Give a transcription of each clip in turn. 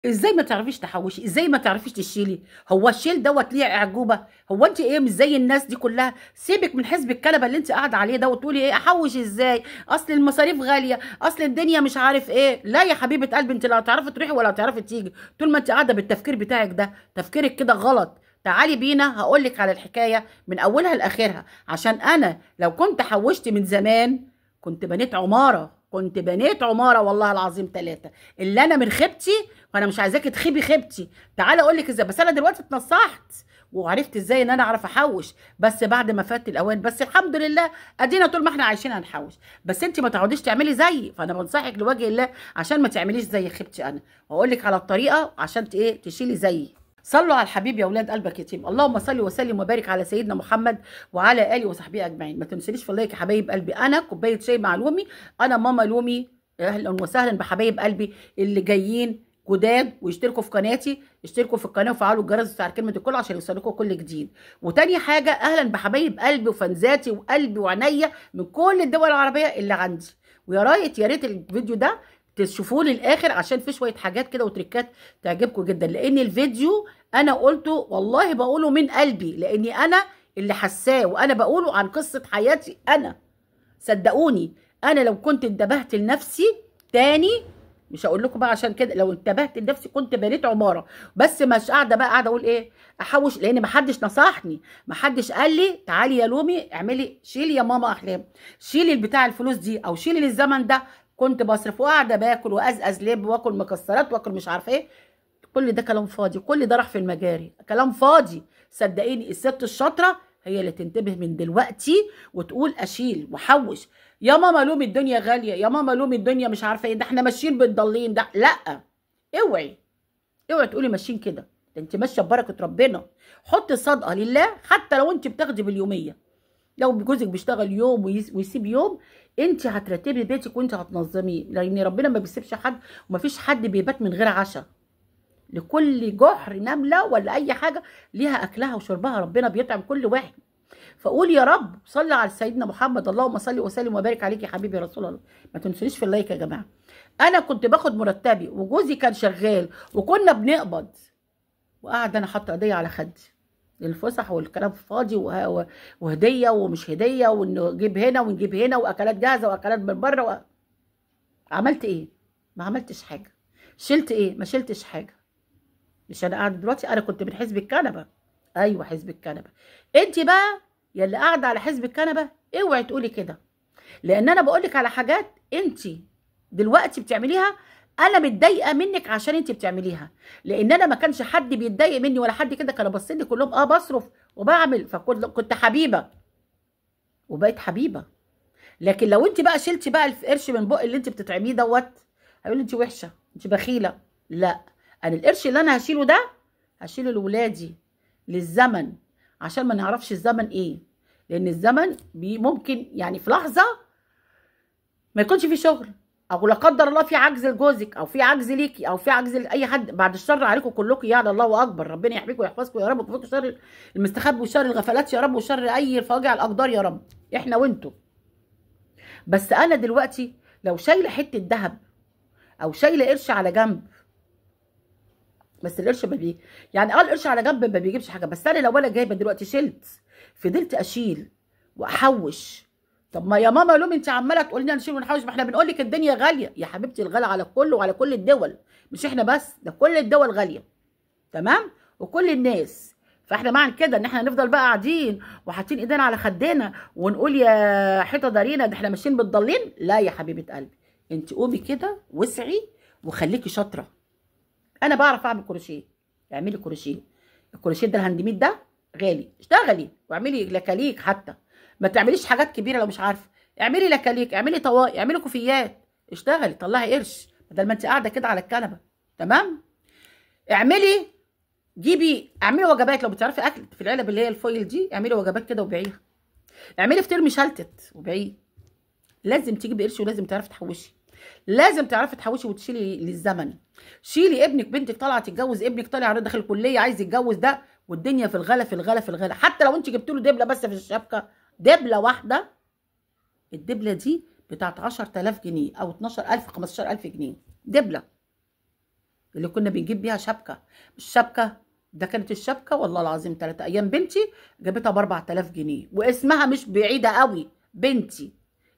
ازاي ما تعرفيش تحوشي؟ ازاي ما تعرفيش تشيلي؟ هو الشيل دوت ليه اعجوبه؟ هو انت ايه مش زي الناس دي كلها؟ سيبك من حزب الكنبه اللي انت قاعده عليه ده وتقولي ايه احوش ازاي، اصل المصاريف غاليه، اصل الدنيا مش عارف ايه. لا يا حبيبه قلبي، انت لا هتعرفي تروحي ولا هتعرفي تيجي طول ما انت قاعده بالتفكير بتاعك ده. تفكيرك كده غلط. تعالي بينا هقول لك على الحكايه من اولها لاخرها، عشان انا لو كنت حوشت من زمان كنت بنيت عماره، كنت بنيت عماره والله العظيم ثلاثه. اللي انا من خيبتي، وانا مش عايزاكي تخيبي خيبتي. تعالى اقول لك ازاي. بس انا دلوقتي اتنصحت وعرفت ازاي ان انا اعرف احوش، بس بعد ما فات الاوان. بس الحمد لله ادينا طول ما احنا عايشين هنحوش. بس انت ما تقعديش تعملي زيي، فانا بنصحك لوجه الله عشان ما تعمليش زي خيبتي انا، واقول لك على الطريقه عشان ايه تشيلي زيي. صلوا على الحبيب يا اولاد قلبك يتيم. اللهم صل وسلم وبارك على سيدنا محمد وعلى اله وصحبه اجمعين. ما تنسونيش في اللايك يا حبايب قلبي. انا كوبايه شاي مع لومي، انا ماما لومي. اهلا وسهلا بحبايب قلبي اللي جايين جداد ويشتركوا في قناتي. اشتركوا في القناه وفعلوا الجرس بتاع كلمه الكل عشان يوصلكوا كل جديد. وتاني حاجه اهلا بحبايب قلبي وفنزاتي وقلبي وعينيا من كل الدول العربيه اللي عندي. ويا ريت يا ريت الفيديو ده تشوفوه للاخر عشان في شويه حاجات كده وتريكات تعجبكم جدا، لان الفيديو انا قلته والله بقوله من قلبي، لاني انا اللي حساه وانا بقوله عن قصه حياتي انا. صدقوني انا لو كنت انتبهت لنفسي تاني، مش هقول لكم بقى عشان كده، لو انتبهت لنفسي كنت بنيت عماره. بس مش قاعده بقى قاعده اقول ايه احوش، لان ما حدش نصحني، ما حدش قال لي تعالي يا لومي اعملي شيلي يا ماما احلام، شيلي بتاع الفلوس دي او شيلي للزمن ده. كنت بصرف وقاعده باكل وازقز لب واكل مكسرات واكل مش عارفه ايه. كل ده كلام فاضي، كل ده راح في المجاري، كلام فاضي. صدقيني الست الشاطره هي اللي تنتبه من دلوقتي وتقول اشيل وحوش. يا ماما لومي الدنيا غاليه، يا ماما لومي الدنيا مش عارفه ايه، ده احنا ماشيين بالضالين ده. لا، اوعي اوعي تقولي ماشيين كده، ده انت ماشيه ببركه ربنا. حطي صدقه لله حتى لو انت بتاخدي باليوميه. لو جوزك بيشتغل يوم ويسيب يوم، انت هترتبي بيتك وانت هتنظميه، لان ربنا ما بيسيبش حد ومفيش حد بيبات من غير عشاء. لكل جحر نمله ولا اي حاجه ليها اكلها وشربها، ربنا بيطعم كل واحد. فقول يا رب صلي على سيدنا محمد. اللهم صل وسلم وبارك عليك يا حبيبي يا رسول الله. ما تنسونيش في اللايك يا جماعه. انا كنت باخد مرتبي وجوزي كان شغال وكنا بنقبض، وقاعد انا حاطه ايديا على خدي الفسح والكلام فاضي وهديه ومش هديه ونجيب هنا ونجيب هنا واكلات جاهزه واكلات من بره عملت ايه؟ ما عملتش حاجه. شلت ايه؟ ما شلتش حاجه. مش انا قاعده دلوقتي، انا كنت من حزب الكنبه. ايوه حزب الكنبه. انت بقى يا اللي قاعده على حزب الكنبه اوعي تقولي كده، لان انا بقول لك على حاجات انت دلوقتي بتعمليها انا متضايقه منك عشان انت بتعمليها. لان انا ما كانش حد بيتضايق مني ولا حد كده، كانوا باصين لي كلهم بصرف وبعمل، فكنت حبيبه وبقيت حبيبه. لكن لو انت بقى شلتي بقى القرش من بق اللي انت بتتعميه دوت، هيقول انت وحشه انت بخيله. لا، انا القرش اللي انا هشيله ده هشيله لولادي للزمن، عشان ما نعرفش الزمن ايه. لان الزمن ممكن يعني في لحظه ما يكونش في شغل، او لا قدر الله في عجز لجوزك او في عجز ليكي او في عجز لاي حد، بعد الشر عليكم كلكم يعني. الله اكبر، ربنا يحميكم ويحفظكم يا رب، ويكفيكم شر المستخبي وشر الغفلات يا رب، وشر اي فواجع الاقدار يا رب، احنا وانتوا. بس انا دلوقتي لو شايله حته ذهب او شايله قرش على جنب، بس القرش ما بي يعني القرش على جنب ما بيجيبش حاجه. بس انا لو انا جايبه دلوقتي شلت، فضلت اشيل واحوش. طب ما يا ماما لوم انت عماله تقولي لنا نشيل ونحوش، ما احنا بنقول لك الدنيا غاليه يا حبيبتي. الغلا على الكل وعلى كل الدول، مش احنا بس، ده كل الدول غاليه. تمام؟ وكل الناس. فاحنا معنى كده ان احنا نفضل بقى قاعدين وحاطين ايدينا على خدنا ونقول يا حيطه دارينا ده احنا ماشيين بالضالين؟ لا يا حبيبه قلبي، انت قومي كده واسعي وخليكي شاطره. انا بعرف اعمل كروشيه، اعملي كروشيه. الكروشيه ده الهاند ميد ده غالي، اشتغلي واعملي لكاليك حتى. ما تعمليش حاجات كبيره لو مش عارفه. اعملي لكاليك، اعملي طواقي، اعملي كوفيات، اشتغلي طلعي قرش بدل ما انت قاعده كده على الكنبه. تمام؟ اعملي، جيبي اعملي وجبات. لو بتعرفي اكل في العلب اللي هي الفويل دي، اعملي وجبات كده وبيعيها. اعملي فطير مشلتت وبيعيه. لازم تجيبي قرش ولازم تعرفي تحوشي، لازم تعرفي تحوشي وتشيلي للزمن. شيلي ابنك، بنتك طالعه تتجوز، ابنك طالع داخل الكليه عايز يتجوز ده، والدنيا في الغلا في الغلا في الغلا. حتى لو انت جبت له دبله بس في الشبكه، دبله واحده، الدبله دي بتاعت 10000 جنيه او 12000 15000 جنيه دبله. اللي كنا بنجيب بيها شبكه، مش شبكه، ده كانت الشبكه والله العظيم 3 ايام بنتي جابتها ب 4000 جنيه، واسمها مش بعيده قوي بنتي.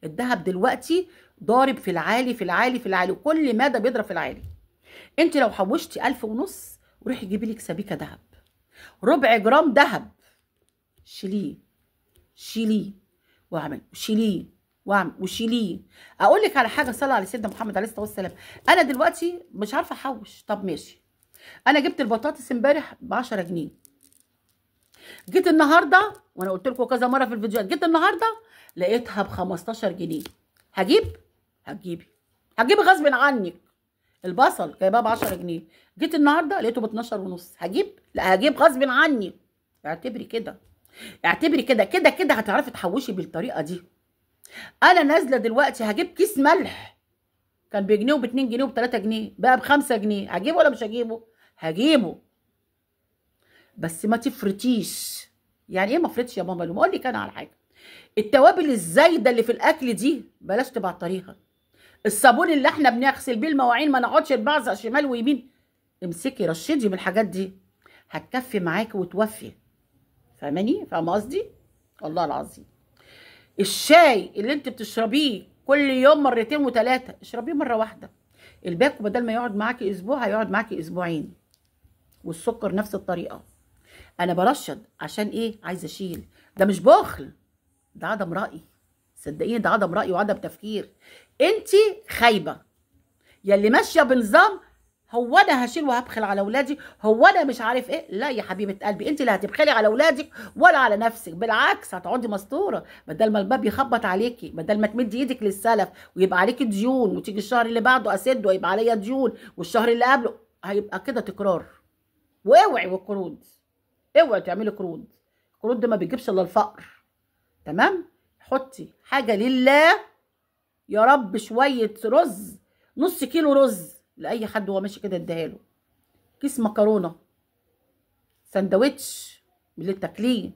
الذهب دلوقتي ضارب في العالي في العالي في العالي، وكل مدى بيضرب في العالي. انت لو حوشتي 1500 وروحي جيبي لك سبيكه ذهب، ربع جرام ذهب، شيليه، شيليه واعمل، شيليه واعمل وشيليه. اقول لك على حاجه، صلى على سيدنا محمد عليه الصلاه والسلام. انا دلوقتي مش عارفه احوش، طب ماشي، انا جبت البطاطس امبارح ب 10 جنيه، جيت النهارده وانا قلت لكم كذا مره في الفيديوهات، جيت النهارده لقيتها ب 15 جنيه. هجيب؟ هتجيبي غصب عنك. البصل جايباه ب 10 جنيه، جيت النهارده لقيته ب 12 ونص. هجيب؟ لا هجيب غصب عني. اعتبري كده، اعتبري كده كده كده هتعرفي تحوشي بالطريقه دي. انا نازله دلوقتي هجيب كيس ملح كان بجنيه وب2 جنيه وب3 جنيه، بقى ب5 جنيه. هجيبه ولا مش هجيبه؟ هجيبه، بس ما تفرطيش. يعني ايه ما افرطش يا ماما؟ لو اقول لك انا على حاجه، التوابل الزايده اللي في الاكل دي بلاش تبعطريها. الصابون اللي احنا بنغسل بيه المواعين ما نقعدش نبعزق شمال ويمين، امسكي رشدي بالحاجات دي، هتكفي معاكي وتوفي. فاهماني؟ فاهمه قصدي؟ والله العظيم. الشاي اللي انت بتشربيه كل يوم مرتين وثلاثه، اشربيه مره واحده. الباكو بدل ما يقعد معاكي اسبوع هيقعد معاكي اسبوعين. والسكر نفس الطريقه. انا برشد عشان ايه؟ عايزه اشيل. ده مش بخل، ده عدم راي. صدقيني ده عدم راي وعدم تفكير. انت خايبه يلي ماشيه بنظام، هو انا هشيل وهبخل على اولادي، هو انا مش عارف ايه. لا يا حبيبه قلبي، انت اللي هتبخلي على اولادك ولا على نفسك، بالعكس هتقعدي مستوره. بدل ما الباب يخبط عليكي، بدل ما تمدي ايدك للسلف ويبقى عليكي ديون، وتيجي الشهر اللي بعده اسد ويبقى عليا ديون، والشهر اللي قبله هيبقى كده تكرار. واوعي والقروض، اوعي تعملي قروض. القروض دي ما بتجيبش الا الفقر. تمام؟ حطي حاجه لله يا رب، شويه رز، نص كيلو رز لاي حد هو ماشي كده اديها له، كيس مكرونه، سندوتش من اللي تاكليه.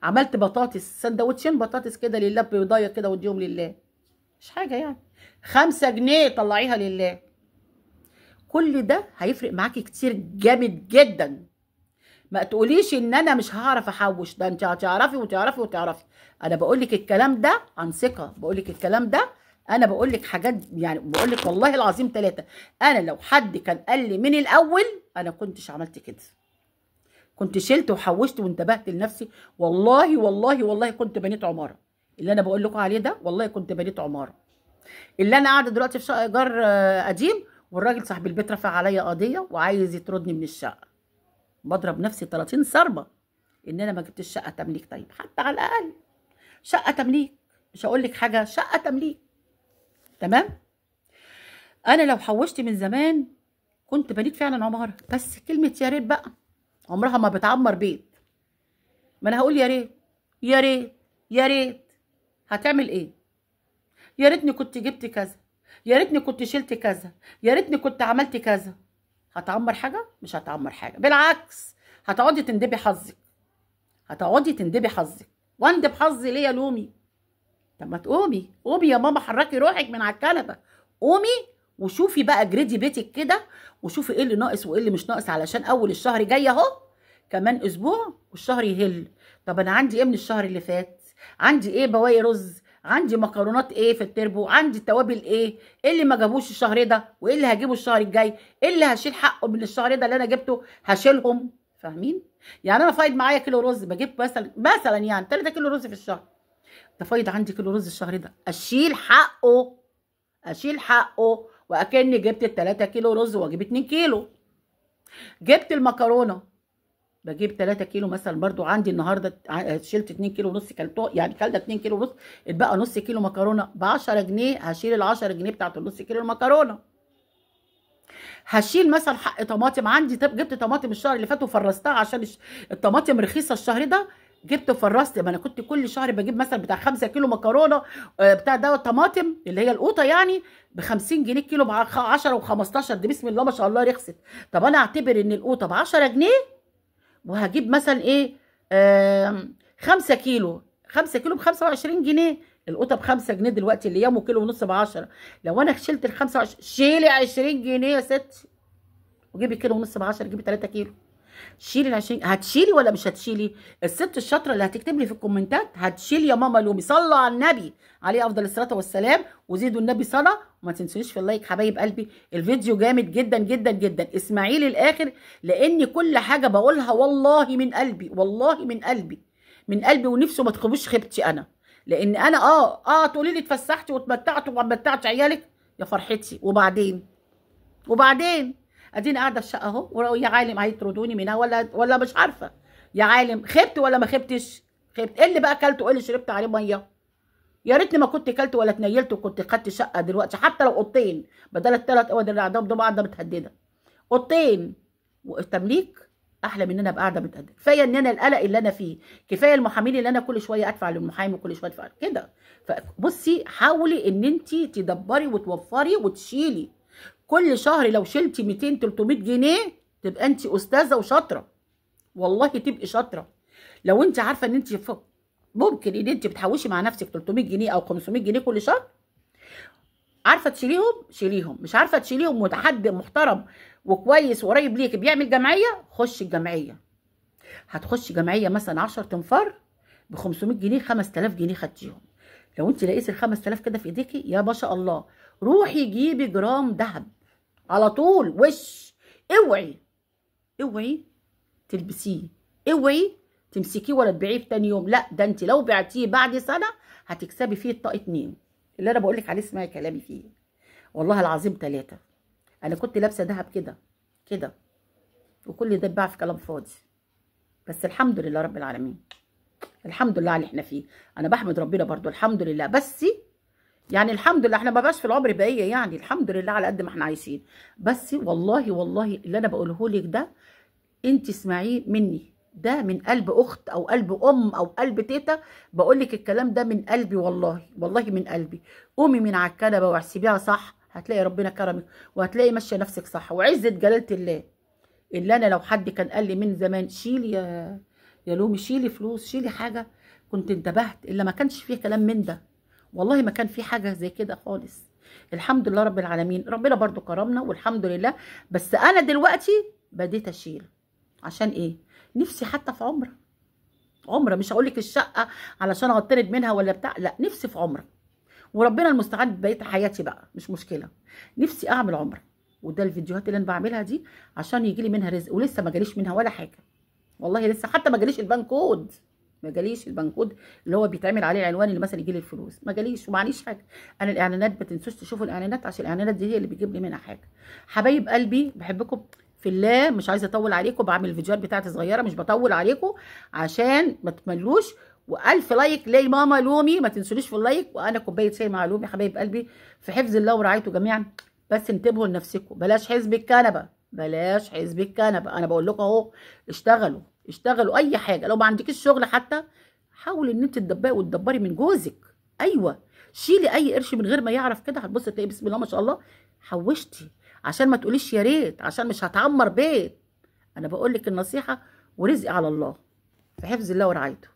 عملت بطاطس، سندوتشين بطاطس كده لله بيضايه كده واديهم لله، مش حاجه يعني. 5 جنيه طلعيها لله. كل ده هيفرق معاكي كتير جامد جدا. ما تقوليش ان انا مش هعرف احوش، ده انت هتعرفي وتعرفي وتعرفي. انا بقول لك الكلام ده عن ثقه، بقول لك الكلام ده، انا بقول لك حاجات، يعني بقول لك والله العظيم 3. انا لو حد كان قال لي من الاول انا كنتش عملت كده، كنت شلت وحوشت وانتبهت لنفسي. والله والله والله كنت بنيت عماره. اللي انا بقول لكم عليه ده والله كنت بنيت عماره. اللي انا قاعده دلوقتي في شقه ايجار قديم، والراجل صاحب البيت رفع عليا قضيه وعايز يطردني من الشقه. بضرب نفسي 30 ضربه ان انا ما جبتش شقه تمليك. طيب حتى على الاقل شقه تمليك، مش هقول لك حاجه، شقه تمليك. تمام؟ انا لو حوشت من زمان كنت بنيت فعلا عماره. بس كلمه يا ريت بقى عمرها ما بتعمر بيت. ما انا هقول يا ريت يا ريت يا ريت، هتعمل ايه؟ يا ريتني كنت جبت كذا، يا ريتني كنت شلت كذا، يا ريتني كنت عملت كذا. هتعمر حاجه؟ مش هتعمر حاجه، بالعكس هتقعدي تندبي حظك، هتقعدي تندبي حظك. واندب حظي ليه يا لومي؟ طب ما تقومي، قومي يا ماما، حركي روحك من على الكنبه، قومي وشوفي بقى جريدي بيتك كده، وشوفي ايه اللي ناقص وايه اللي مش ناقص، علشان اول الشهر جاي اهو، كمان اسبوع والشهر يهل. طب انا عندي ايه من الشهر اللي فات؟ عندي ايه؟ بواقي رز، عندي مكرونات ايه في التربو، عندي توابل ايه اللي ما جابوش الشهر ده، وايه اللي هجيبه الشهر الجاي، ايه اللي هشيل حقه من الشهر ده اللي انا جبته هشيلهم. فاهمين؟ يعني انا فايض معايا كيلو رز، بجيب مثلا يعني 3 كيلو رز في الشهر، ده فايض عندي كيلو رز الشهر ده، اشيل حقه، اشيل حقه، واكني جبت ال3 كيلو رز واجيب 2 كيلو. جبت المكرونه، بجيب 3 كيلو مثلا، برضو عندي النهارده شلت 2 كيلو ونص، كلتو يعني كلت 2 كيلو ونص، اتبقى نص كيلو مكرونه ب 10 جنيه، هشيل ال10 جنيه بتاعت النص كيلو المكرونه. هشيل مثلا حق طماطم عندي، جبت طماطم الشهر اللي فات وفرستها عشان الطماطم رخيصه الشهر ده، جبت وفرست. ما انا كنت كل شهر بجيب مثلا بتاع 5 كيلو مكرونه بتاع ده طماطم اللي هي القوطه يعني ب 50 جنيه الكيلو، ب 10 و15، دي بسم الله ما شاء الله رخصت. طب انا اعتبر ان القوطه ب 10 جنيه، وهجيب مثلا ايه 5 كيلو، 5 كيلو ب 25 جنيه، القوطه ب 5 جنيه دلوقتي، اللي يوم كيلو ونص ب 10. لو انا شلت ال 25، شيلي 20 جنيه يا ستي، وجيبي كيلو ونص ب10، جيبي 3 كيلو. شيلي ال 20. هتشيلي ولا مش هتشيلي؟ الست الشاطره اللي هتكتب لي في الكومنتات هتشيلي يا ماما لومي. صلوا على النبي عليه افضل الصلاه والسلام، وزيدوا النبي صلاه، وما تنسونيش في اللايك حبايب قلبي. الفيديو جامد جدا جدا جدا، اسمعيه للاخر، لان كل حاجه بقولها والله من قلبي، والله من قلبي، من قلبي، ونفسه ما تخيبوش خيبتي انا. لان انا تقولي لي اتفسحتي واتمتعت ومتعت عيالك، يا فرحتي. وبعدين اديني قاعده في الشقه اهو، يا عالم هيطردوني منها ولا مش عارفه. يا عالم خبت ولا ما خبتش؟ خبت. ايه اللي بقى اكلته؟ ايه اللي شربت عليه ميه؟ يا ريتني ما كنت كلت ولا اتنيلت وكنت خدت شقه دلوقتي، حتى لو اوضتين بدل ال3 اوض اللي قاعدهم دول، قاعده متهدده. اوضتين وتمليك احلى من ان انا ابقى قاعده متهدده. كفايه ان انا القلق اللي انا فيه، كفايه المحامين اللي انا كل شويه ادفع للمحامي وكل شويه ادفع كده. فبصي حاولي ان انت تدبري وتوفري وتشيلي. كل شهر لو شلتي 200 300 جنيه تبقى انت استاذه وشاطره، والله تبقي شاطره. لو انت عارفه ان انت ممكن ان انت بتحوشي مع نفسك 300 جنيه او 500 جنيه كل شهر، عارفه تشيليهم شيليهم، مش عارفه تشيليهم وحد محترم وكويس وقريب ليك بيعمل جمعيه، خش الجمعيه. هتخش جمعيه مثلا 10 تنفار ب 500 جنيه، 5000 جنيه خدتيهم. لو انت لقيتي ال 5000 كده في ايديكي يا ما شاء الله، روحي جيبي جرام ذهب على طول وش. اوعي تلبسيه، اوعي تمسكيه ولا تبيعيه في تاني يوم. لا ده انت لو بعتيه بعد سنه هتكسبي فيه الطاق 2 اللي انا بقول لك عليه. اسمعي كلامي فيه، والله العظيم 3. انا كنت لابسه ذهب كده وكل ده اتباع في كلام فاضي. بس الحمد لله رب العالمين، الحمد لله على اللي احنا فيه. انا بحمد ربنا برضو الحمد لله. بس يعني الحمد لله احنا ما بقاش في العمر بقيه، يعني الحمد لله على قد ما احنا عايشين. بس والله اللي انا بقوله لك ده انت اسمعيه مني، ده من قلب اخت او قلب ام او قلب تيتا. بقول لك الكلام ده من قلبي، والله من قلبي. قومي من على الكنبه واحسبيها صح، هتلاقي ربنا كرمك وهتلاقي ماشيه نفسك صح وعزه جلاله الله. اللي انا لو حد كان قال لي من زمان شيلي يا لومي، شيلي فلوس، شيلي حاجه، كنت انتبهت. الا ما كانش فيه كلام من ده، والله ما كان في حاجه زي كده خالص. الحمد لله رب العالمين، ربنا برضو كرمنا والحمد لله. بس انا دلوقتي بديت اشيل. عشان ايه؟ نفسي حتى في عمره، مش هقول لك الشقه علشان اغطرد منها ولا بتاع، لا نفسي في عمره، وربنا المستعان بقيه حياتي بقى مش مشكله. نفسي اعمل عمره، وده الفيديوهات اللي انا بعملها دي عشان يجي لي منها رزق، ولسه ما جاليش منها ولا حاجه، والله لسه. حتى ما جاليش البنكود، ما جاليش البنكود اللي هو بيتعمل عليه العنوان اللي مثلا يجي لي الفلوس، ما جاليش ومعنيش حاجه. انا الاعلانات ما تنسوش تشوفوا الاعلانات، عشان الاعلانات دي هي اللي بيجيب لي منها حاجه. حبايب قلبي بحبكم في الله، مش عايزه اطول عليكم، بعمل الفيديوهات بتاعتي صغيره مش بطول عليكم عشان ما تملوش. و1000 لايك لي ماما لومي، ما تنسونيش في اللايك. وانا كوبايه شاي مع لومي حبايب قلبي، في حفظ الله ورعايته جميعا. بس انتبهوا لنفسكم، بلاش حزب الكنبه، بلاش حزب الكنبه. انا بقول لكم اهو، اشتغلوا اي حاجه. لو ما عندكيش شغل حتى حاولي ان انت تدبري وتدبري من جوزك. ايوه شيلي اي قرش من غير ما يعرف كده، هتبصي تلاقي بسم الله ما شاء الله حوشتي، عشان ما تقوليش يا ريت، عشان مش هتعمر بيت. انا بقول لك النصيحه، ورزقي على الله، في حفظ الله ورعايته.